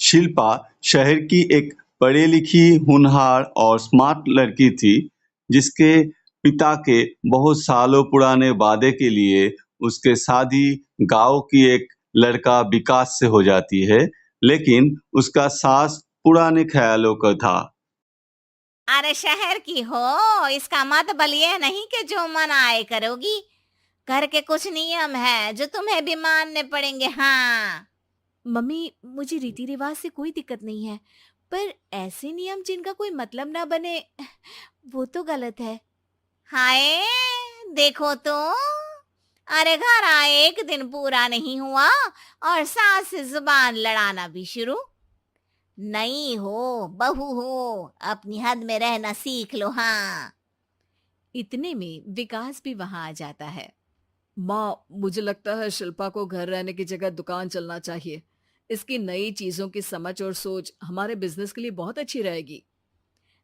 शिल्पा शहर की एक पढ़ी-लिखी, होनहार और स्मार्ट लड़की थी, जिसके पिता के बहुत सालों पुराने वादे के लिए उसके शादी गाँव की एक लड़का विकास से हो जाती है, लेकिन उसका सास पुराने ख़्यालों का था। अरे शहर की हो, इसका मतलब ये नहीं कि जो मन आए करोगी। घर के कुछ नियम है जो तुम्हें भी मानने पड़ेंगे। हाँ। मम्मी, मुझे रीति रिवाज से कोई दिक्कत नहीं है, पर ऐसे नियम जिनका कोई मतलब ना बने वो तो गलत है। हाय, देखो तो। अरे घर आए एक दिन पूरा नहीं हुआ और सास से जुबान लड़ाना भी शुरू। नई हो, बहू हो, अपनी हद में रहना सीख लो। हाँ। इतने में विकास भी वहां आ जाता है। माँ, मुझे लगता है शिल्पा को घर रहने की जगह दुकान चलना चाहिए। इसकी नई चीजों की समझ और सोच हमारे बिजनेस के लिए बहुत अच्छी रहेगी।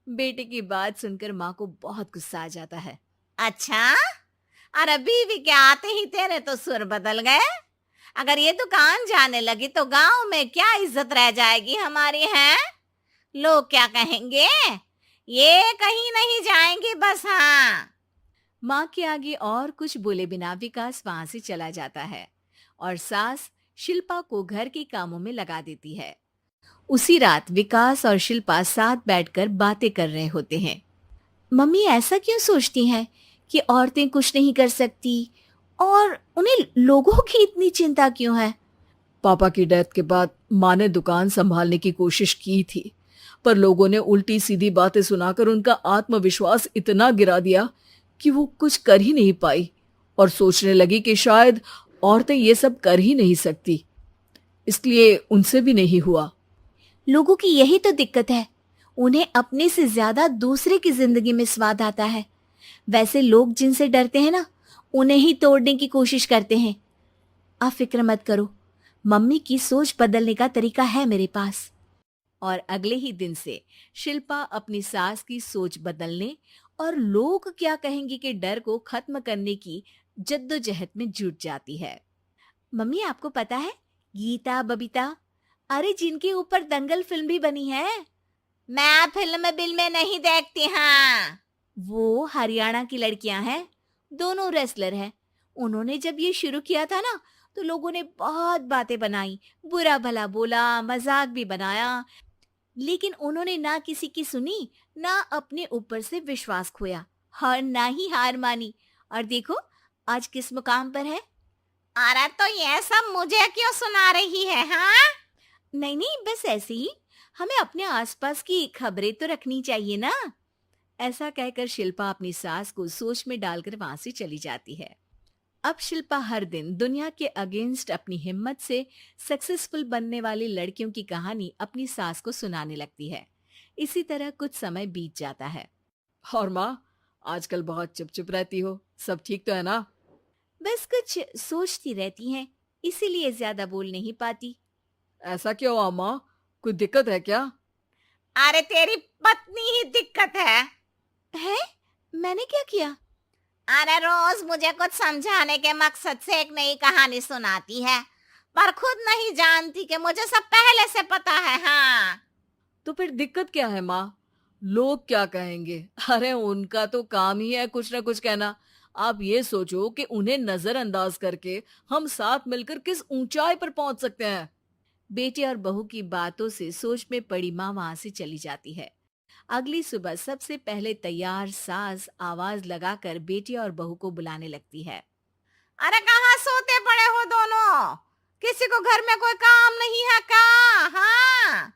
बेटे की बात सुनकर माँ को बहुत गुस्सा आ जाता है। अच्छा, अरे बीवी के आते ही तेरे तो सुर बदल गए। अगर ये दुकान जाने लगी तो गांव में क्या इज्जत रह जाएगी हमारी है? लोग क्या कहेंगे? ये कहीं नहीं जाएंगी बस। हाँ। माँ के आगे और कुछ बोले बिना विकास वहां से चला जाता है और सास शिल्पा को घर के कामों में लगा देती है। उसी रात विकास और शिल्पा साथ बैठकर बातें कर रहे होते हैं। मम्मी ऐसा क्यों सोचती हैं कि औरतें कुछ नहीं कर सकती, और उन्हें लोगों की इतनी चिंता क्यों है? पापा की डेथ के बाद माँ ने दुकान संभालने की कोशिश की थी, पर लोगों ने उल्टी सीधी बातें सुनाकर उनका आत्मविश्वास इतना गिरा दिया कि वो कुछ कर ही नहीं पाई और सोचने लगी कि शायद औरतें ये सब कर ही नहीं सकती, इसलिए उनसे भी नहीं हुआ। लोगों की यही तो दिक्कत है, उन्हें अपने से ज्यादा दूसरे की जिंदगी में स्वाद आता है। वैसे लोग जिनसे डरते हैं ना, उन्हें ही तोड़ने की कोशिश करते हैं। आप फिक्र मत करो, मम्मी की सोच बदलने का तरीका है मेरे पास। और अगले ही दिन से शिल्पा अपनी सास की सोच बदलने और लोग क्या कहेंगे के डर को खत्म करने की जद्दोजहद में जुट जाती है। मम्मी, आपको पता है, गीता बबीता, अरे जिनके ऊपर दंगल फिल्म भी बनी है, मैं फिल्म बिल में नहीं देखती। हाँ। वो हरियाणा की लड़कियां हैं, दोनों रेसलर हैं। उन्होंने जब ये शुरू किया था ना, तो लोगों ने बहुत बातें बनाई, बुरा भला बोला, मजाक भी बनाया, लेकिन उन्होंने ना किसी की सुनी, ना अपने ऊपर से विश्वास खोया और ना ही हार मानी। और देखो आज किस मुकाम पर है। अरे तो ये सब मुझे क्यों सुना रही है? हाँ। नहीं नहीं, बस ऐसे ही, हमें अपने आसपास की खबरें तो रखनी चाहिए ना। ऐसा कहकर शिल्पा अपनी सास को सोच में डालकर वहां से चली जाती है। अब शिल्पा हर दिन दुनिया के अगेंस्ट अपनी हिम्मत से सक्सेसफुल बनने वाली लड़कियों की कहानी अपनी सास को सुनाने लगती है। इसी तरह कुछ समय बीत जाता है। और माँ, आजकल बहुत चुप चुप रहती हो, सब ठीक तो है ना? बस कुछ सोचती रहती हैं, इसीलिए ज्यादा बोल नहीं पाती। ऐसा क्यों हुआ माँ? कोई दिक्कत है क्या? अरे तेरी पत्नी ही दिक्कत है। है? मैंने क्या किया? अरे रोज मुझे कुछ समझाने के मकसद से एक नई कहानी सुनाती है, पर खुद नहीं जानती कि मुझे सब पहले से पता है। हाँ। तो फिर दिक्कत क्या है माँ? लोग क्या कहेंगे? अरे उनका तो काम ही है कुछ ना कुछ कहना। आप ये सोचो कि उन्हें नजरअंदाज करके हम साथ मिलकर किस ऊंचाई पर पहुंच सकते हैं। बेटे और बहू की बातों से सोच में पड़ी माँ वहां से चली जाती है। अगली सुबह सबसे पहले तैयार सास आवाज लगाकर बेटे और बहू को बुलाने लगती है। अरे कहाँ सोते पड़े हो दोनों? किसी को घर में कोई काम नहीं है क्या? हाँ।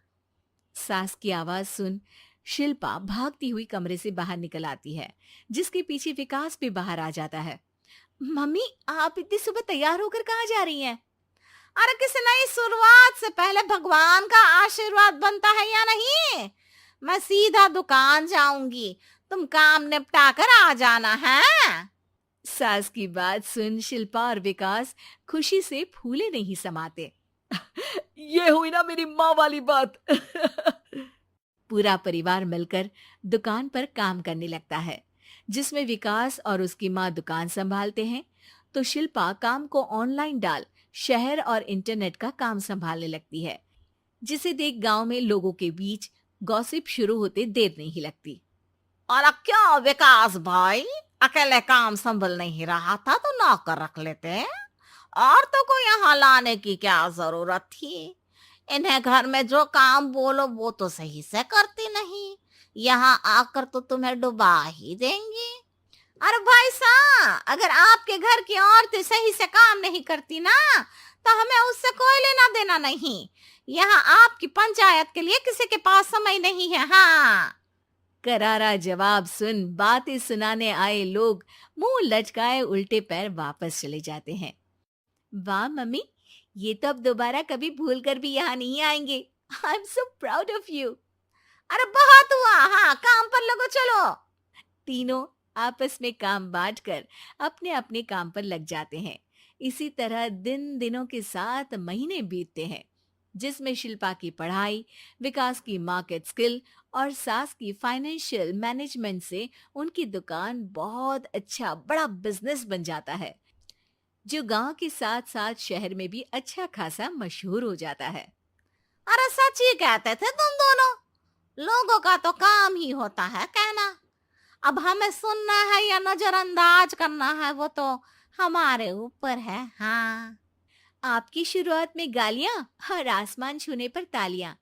सास की आवाज सुन शिल्पा भागती हुई कमरे से बाहर निकल आती है, जिसके पीछे विकास भी बाहर आ जाता है। मम्मी, आप इतनी सुबह तैयार होकर कहाँ जा रही हैं? अरे किसी नई शुरुआत से पहले भगवान का आशीर्वाद बनता है या नहीं? मैं सीधा दुकान जाऊंगी, तुम काम निपटा कर आ जाना है। सास की बात सुन शिल्पा और विकास खुशी से फूले नहीं समाते। ये हुई ना मेरी माँ वाली बात। पूरा परिवार मिलकर दुकान पर काम करने लगता है, जिसमें विकास और उसकी माँ दुकान संभालते हैं, तो शिल्पा काम को ऑनलाइन डाल शहर और इंटरनेट का काम संभालने लगती है। जिसे देख गांव में लोगों के बीच गॉसिप शुरू होते देर नहीं लगती। और क्या विकास भाई, अकेले काम संभल नहीं रहा था तो नौकर रख लेते, और तो को यहाँ लाने की क्या जरूरत थी। इन्हें घर में जो काम बोलो वो तो सही से करती नहीं, यहाँ आकर तो तुम्हें डुबा ही देंगी। अरे भाई साहब, अगर आपके घर की औरतें सही से काम नहीं करती ना तो हमें उससे कोई लेना देना नहीं। यहाँ आपकी पंचायत के लिए किसी के पास समय नहीं है। हाँ, करारा जवाब सुन बातें सुनाने आए लोग मुंह लटकाए उल्टे पैर वापस चले जाते हैं। वाह मम्मी, ये तो अब दोबारा कभी भूल कर भी यहाँ नहीं आएंगे। I am so proud of you. अरे बहुत हुआ, हाँ काम पर लगो चलो। तीनों आपस में काम बांटकर अपने अपने काम पर लग जाते हैं। इसी तरह दिनों के साथ महीने बीतते हैं, जिसमें शिल्पा की पढ़ाई, विकास की मार्केट स्किल और सास की फाइनेंशियल मैनेजमेंट से उनकी दुकान बहुत अच्छा बड़ा बिजनेस बन जाता है, जो गांव के साथ साथ शहर में भी अच्छा खासा मशहूर हो जाता है। अरे सच ही कहते थे तुम दोनों, लोगों का तो काम ही होता है कहना। अब हमें सुनना है या नजरअंदाज करना है वो तो हमारे ऊपर है। हाँ, आपकी शुरुआत में गालियां और आसमान छूने पर तालियां,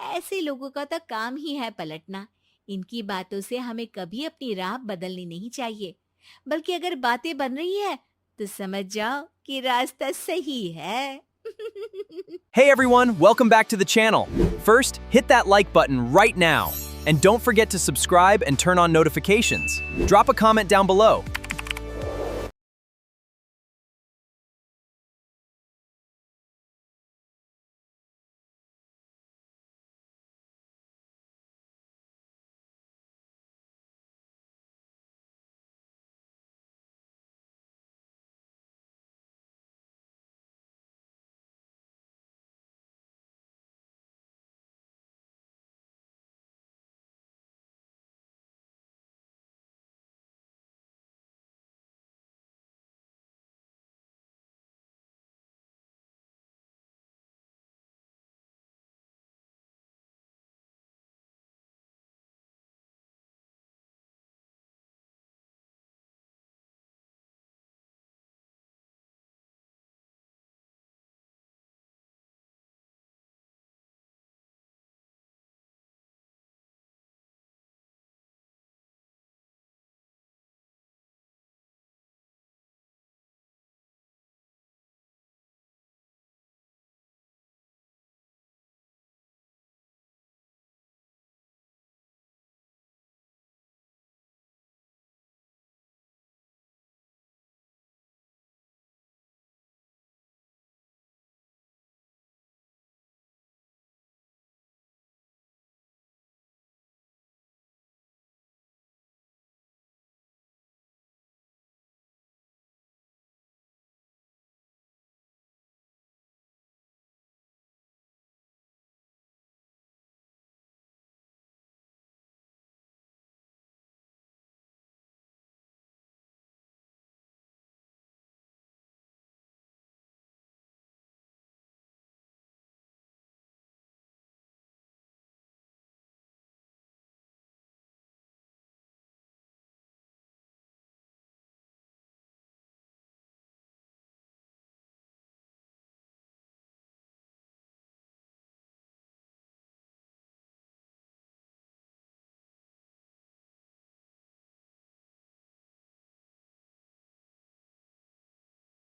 ऐसे लोगों का तो काम ही है पलटना। इनकी बातों से हमें कभी अपनी राह बदलनी नहीं चाहिए, बल्कि अगर बातें बन रही है तो समझ जाओ कि रास्ता सही है। Hey everyone, welcome back to the channel. First, hit that like button right now. And don't forget to subscribe and turn on notifications. Drop a comment down below.